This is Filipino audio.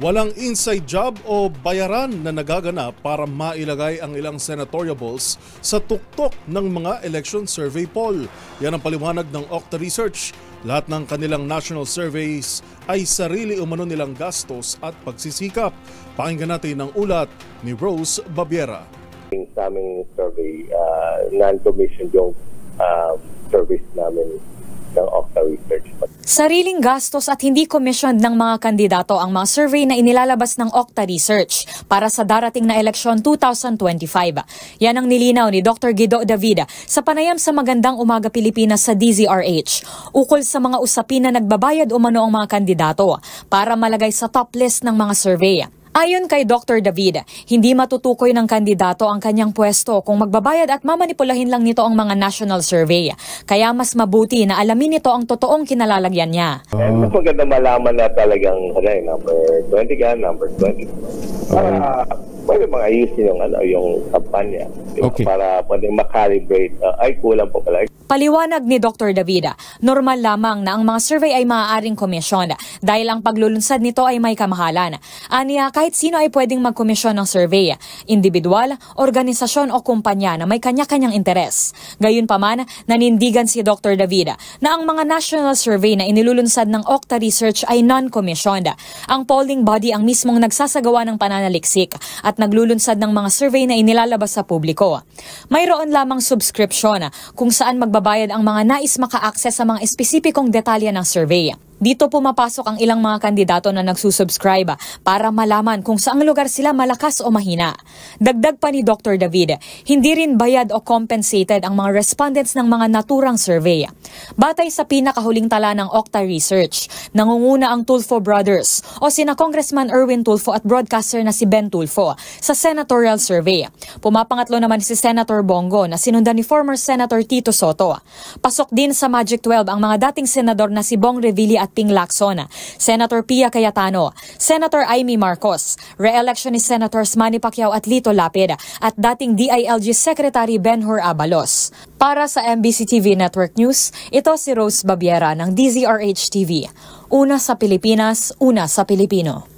Walang inside job o bayaran na nagaganap para mailagay ang ilang senatoriables sa tuktok ng mga election survey poll. Yan ang paliwanag ng Okta Research. Lahat ng kanilang national surveys ay sarili umano nilang gastos at pagsisikap. Pakinggan natin ang ulat ni Rose Babiera. Sa aming survey, non-commissioned yung service namin ng Okta Research. Sariling gastos at hindi komisyon ng mga kandidato ang mga survey na inilalabas ng Okta Research para sa darating na eleksyon 2025. Yan ang nilinaw ni Dr. Guido David sa panayam sa Magandang Umaga Pilipinas sa DZRH. Ukol sa mga usapin na nagbabayad umano ang mga kandidato para malagay sa top list ng mga survey. Ayon kay Dr. David, hindi matutukoy ng kandidato ang kanyang pwesto kung magbabayad at mamanipulahin lang nito ang mga national survey. Kaya mas mabuti na alamin nito ang totoong kinalalagyan niya. Mas maganda malaman na talagang number 20 ka, number 20. Para pwede mga ayusin yung kampanya. Okay. Para pwede makalibrate. Ay, kulang po pala. Paliwanag ni Dr. David, normal lamang na ang mga survey ay maaaring komisyon dahil ang paglulunsad nito ay may kamahalan. Aniya, kahit sino ay pwedeng magkomisyon ng survey, individual, organisasyon o kumpanya na may kanya-kanyang interes. Gayunpaman, nanindigan si Dr. David na ang mga national survey na inilulunsad ng Okta Research ay non-commissioned. Ang polling body ang mismong nagsasagawa ng pananaliksik at naglulunsad ng mga survey na inilalabas sa publiko. Mayroon lamang subscription kung saan magbabayad ang mga nais maka-access sa mga espesipikong detalye ng survey. Dito pumapasok ang ilang mga kandidato na nagsusubscribe para malaman kung saang lugar sila malakas o mahina. Dagdag pa ni Dr. David, hindi rin bayad o compensated ang mga respondents ng mga naturang survey. Batay sa pinakahuling tala ng Okta Research, nangunguna ang Tulfo Brothers o sina Congressman Erwin Tulfo at broadcaster na si Ben Tulfo sa senatorial survey. Pumapangatlo naman si Senator Bongo na sinundan ni former Senator Tito Soto. Pasok din sa Magic 12 ang mga dating senador na si Bong Revilla at Ping Lacson, Senator Pia Cayetano, Senator Amy Marcos, re-election ni Senators Manny Pacquiao at Lito Lapid at dating DILG Secretary Benhur Abalos. Para sa MBC TV Network News, ito si Rose Babiera ng DZRH TV. Una sa Pilipinas, una sa Pilipino.